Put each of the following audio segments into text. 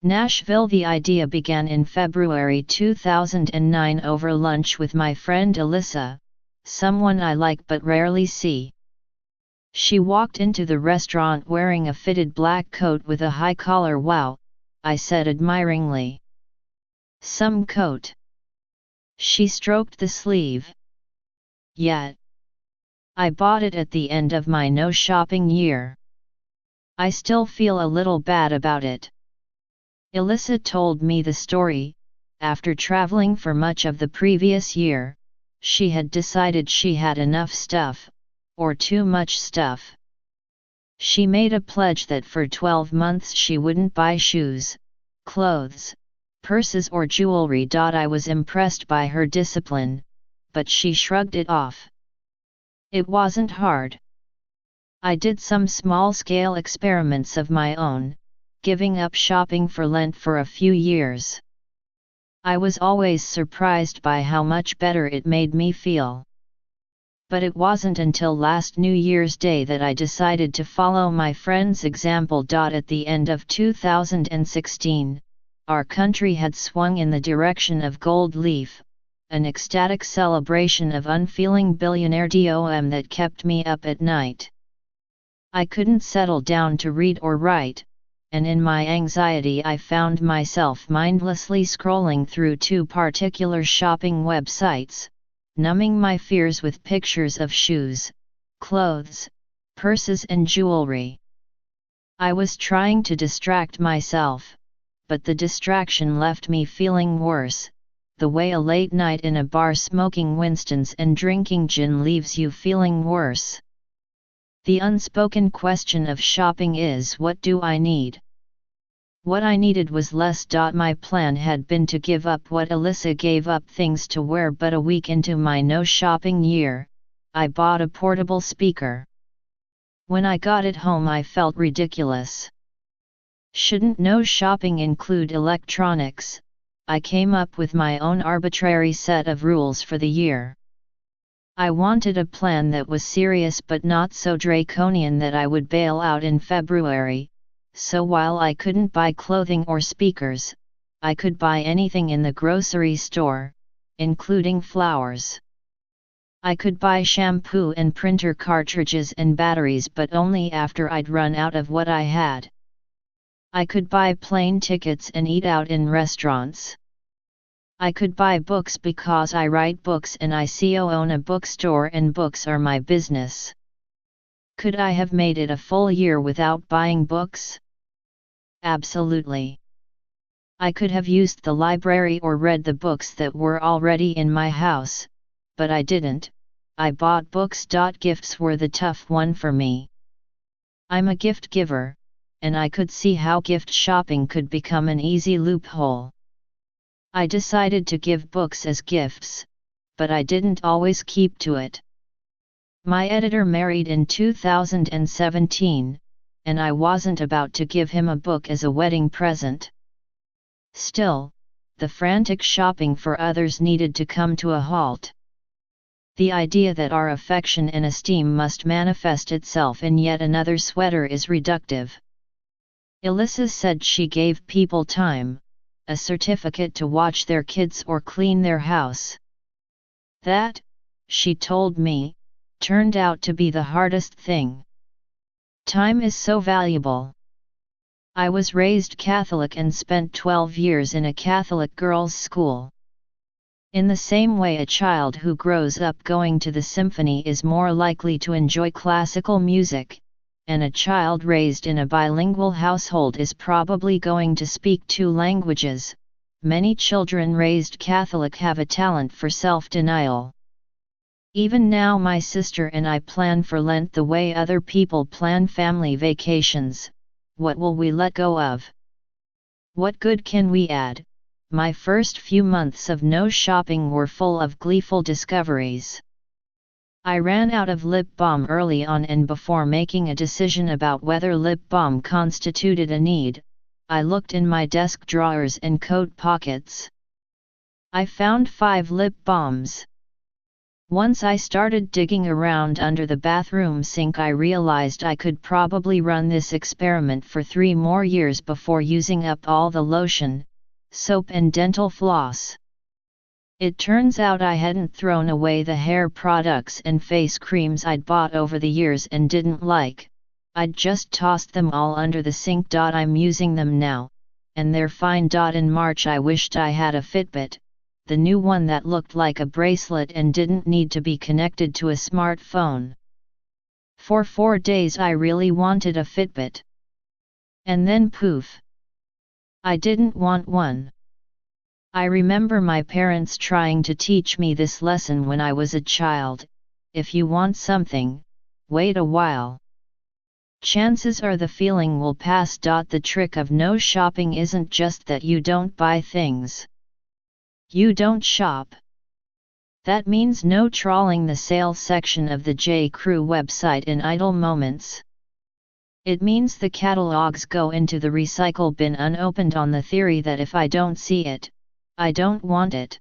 Nashville. The idea began in February 2009 over lunch with my friend Alyssa, someone I like but rarely see. She walked into the restaurant wearing a fitted black coat with a high collar. "Wow," I said admiringly. "Some coat." She stroked the sleeve. "Yeah. I bought it at the end of my no shopping year. I still feel a little bad about it." Alyssa told me the story. After traveling for much of the previous year, she had decided she had enough stuff, or too much stuff. She made a pledge that for 12 months she wouldn't buy shoes, clothes, purses or jewelry. I was impressed by her discipline, but she shrugged it off. It wasn't hard. I did some small-scale experiments of my own, giving up shopping for Lent for a few years. I was always surprised by how much better it made me feel. But it wasn't until last New Year's Day that I decided to follow my friend's example. At the end of 2016, our country had swung in the direction of gold leaf, an ecstatic celebration of unfeeling billionaire dom that kept me up at night. I couldn't settle down to read or write, and in my anxiety I found myself mindlessly scrolling through two particular shopping websites, numbing my fears with pictures of shoes, clothes, purses and jewelry. I was trying to distract myself, but the distraction left me feeling worse, the way a late night in a bar smoking Winstons and drinking gin leaves you feeling worse. The unspoken question of shopping is, what do I need? What I needed was less. My plan had been to give up what Alyssa gave up, things to wear, but a week into my no shopping year, I bought a portable speaker. When I got it home I felt ridiculous. Shouldn't no shopping include electronics? I came up with my own arbitrary set of rules for the year. I wanted a plan that was serious but not so draconian that I would bail out in February, so while I couldn't buy clothing or speakers, I could buy anything in the grocery store, including flowers. I could buy shampoo and printer cartridges and batteries, but only after I'd run out of what I had. I could buy plane tickets and eat out in restaurants. I could buy books because I write books and I own a bookstore and books are my business. Could I have made it a full year without buying books? Absolutely. I could have used the library or read the books that were already in my house, but I didn't. I bought books. Gifts were the tough one for me. I'm a gift giver, and I could see how gift shopping could become an easy loophole. I decided to give books as gifts, but I didn't always keep to it. My editor married in 2017, and I wasn't about to give him a book as a wedding present. Still, the frantic shopping for others needed to come to a halt. The idea that our affection and esteem must manifest itself in yet another sweater is reductive. Alyssa said she gave people time, a certificate to watch their kids or clean their house. That, she told me, turned out to be the hardest thing. Time is so valuable. I was raised Catholic and spent 12 years in a Catholic girls' school. In the same way, a child who grows up going to the symphony is more likely to enjoy classical music, and a child raised in a bilingual household is probably going to speak 2 languages. Many children raised Catholic have a talent for self-denial. Even now my sister and I plan for Lent the way other people plan family vacations. What will we let go of? What good can we add? My first few months of no shopping were full of gleeful discoveries. I ran out of lip balm early on, and before making a decision about whether lip balm constituted a need, I looked in my desk drawers and coat pockets. I found 5 lip balms. Once I started digging around under the bathroom sink, I realized I could probably run this experiment for 3 more years before using up all the lotion, soap and dental floss. It turns out I hadn't thrown away the hair products and face creams I'd bought over the years and didn't like. I'd just tossed them all under the sink. I'm using them now, and they're fine. In March I wished I had a Fitbit, the new one that looked like a bracelet and didn't need to be connected to a smartphone. For 4 days I really wanted a Fitbit. And then poof! I didn't want one. I remember my parents trying to teach me this lesson when I was a child: if you want something, wait a while. Chances are the feeling will pass. The trick of no shopping isn't just that you don't buy things. You don't shop. That means no trawling the sale section of the J. Crew website in idle moments. It means the catalogs go into the recycle bin unopened on the theory that if I don't see it, I don't want it.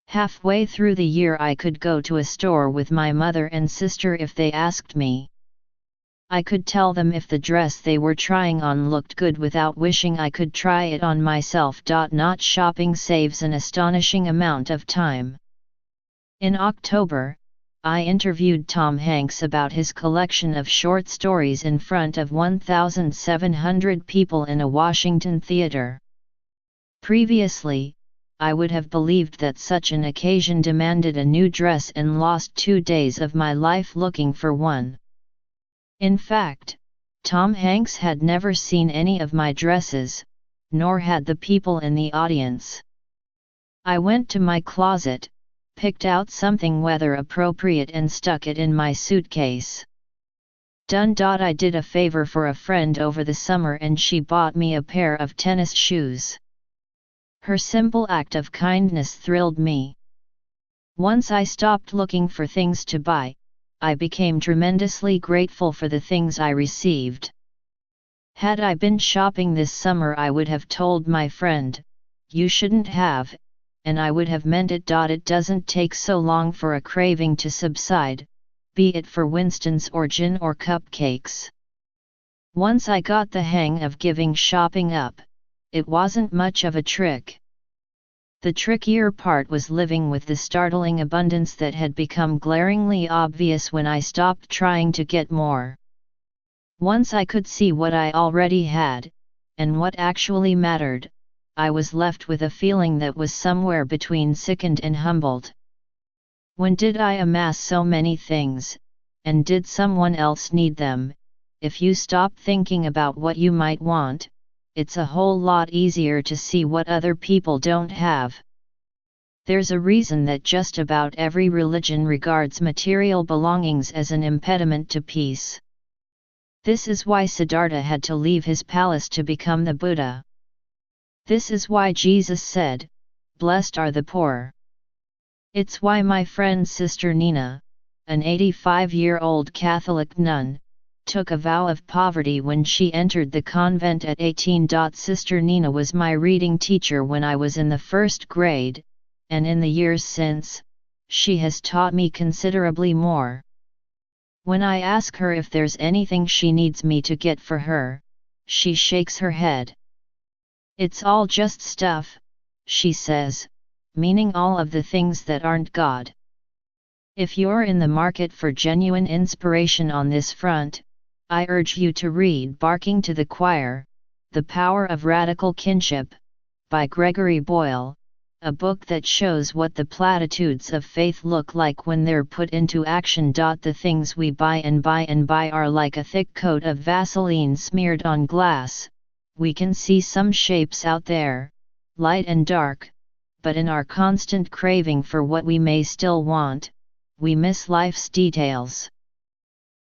Halfway through the year I could go to a store with my mother and sister if they asked me. I could tell them if the dress they were trying on looked good without wishing I could try it on myself. Not shopping saves an astonishing amount of time. In October, I interviewed Tom Hanks about his collection of short stories in front of 1,700 people in a Washington theater. Previously, I would have believed that such an occasion demanded a new dress and lost 2 days of my life looking for one. In fact, Tom Hanks had never seen any of my dresses, nor had the people in the audience. I went to my closet, picked out something weather appropriate and stuck it in my suitcase. Done. I did a favor for a friend over the summer and she bought me a pair of tennis shoes. Her simple act of kindness thrilled me. Once I stopped looking for things to buy, I became tremendously grateful for the things I received. Had I been shopping this summer, I would have told my friend, "You shouldn't have," and I would have meant it. It doesn't take so long for a craving to subside, be it for Winston's or gin or cupcakes. Once I got the hang of giving shopping up, it wasn't much of a trick. The trickier part was living with the startling abundance that had become glaringly obvious when I stopped trying to get more. Once I could see what I already had, and what actually mattered, I was left with a feeling that was somewhere between sickened and humbled. When did I amass so many things, and did someone else need them? If you stop thinking about what you might want, it's a whole lot easier to see what other people don't have. There's a reason that just about every religion regards material belongings as an impediment to peace. This is why Siddhartha had to leave his palace to become the Buddha. This is why Jesus said, "Blessed are the poor." It's why my friend's sister Nina, an 85-year-old Catholic nun, took a vow of poverty when she entered the convent at 18. Sister Nina was my reading teacher when I was in the 1st grade, and in the years since, she has taught me considerably more. When I ask her if there's anything she needs me to get for her, she shakes her head. "It's all just stuff," she says, meaning all of the things that aren't God. If you're in the market for genuine inspiration on this front, I urge you to read Barking to the Choir, The Power of Radical Kinship, by Gregory Boyle, a book that shows what the platitudes of faith look like when they're put into action. The things we buy are like a thick coat of Vaseline smeared on glass. We can see some shapes out there, light and dark, but in our constant craving for what we may still want, we miss life's details.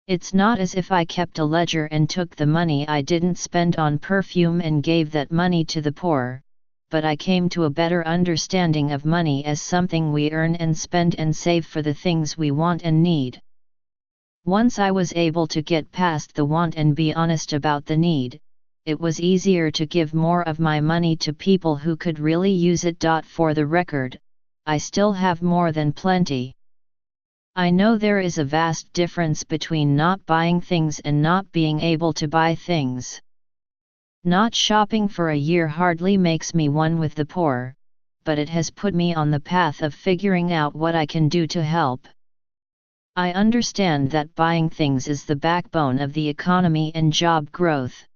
It's not as if I kept a ledger and took the money I didn't spend on perfume and gave that money to the poor, but I came to a better understanding of money as something we earn and spend and save for the things we want and need. Once I was able to get past the want and be honest about the need, it was easier to give more of my money to people who could really use it. For the record, I still have more than plenty. I know there is a vast difference between not buying things and not being able to buy things. Not shopping for a year hardly makes me one with the poor, but it has put me on the path of figuring out what I can do to help. I understand that buying things is the backbone of the economy and job growth.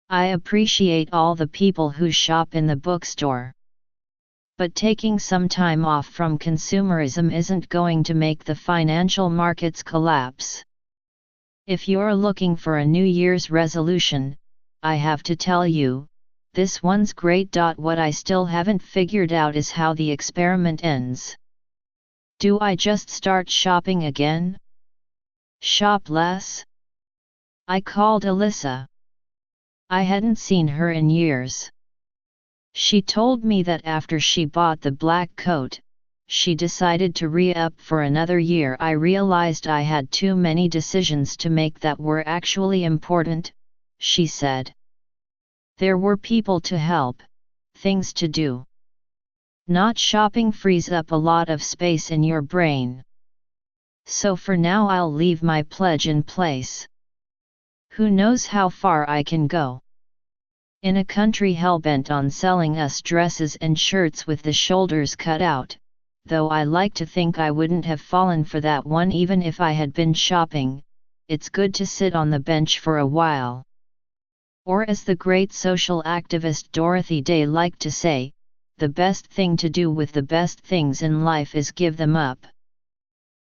I appreciate all the people who shop in the bookstore. But taking some time off from consumerism isn't going to make the financial markets collapse. If you're looking for a New Year's resolution, I have to tell you, this one's great. What I still haven't figured out is how the experiment ends. Do I just start shopping again? Shop less? I called Alyssa. I hadn't seen her in years. She told me that after she bought the black coat, she decided to re-up for another year. I realized I had too many decisions to make that were actually important, she said. There were people to help, things to do. Not shopping frees up a lot of space in your brain. So for now I'll leave my pledge in place. Who knows how far I can go? In a country hell-bent on selling us dresses and shirts with the shoulders cut out, though I like to think I wouldn't have fallen for that one even if I had been shopping, it's good to sit on the bench for a while. Or as the great social activist Dorothy Day liked to say, the best thing to do with the best things in life is give them up.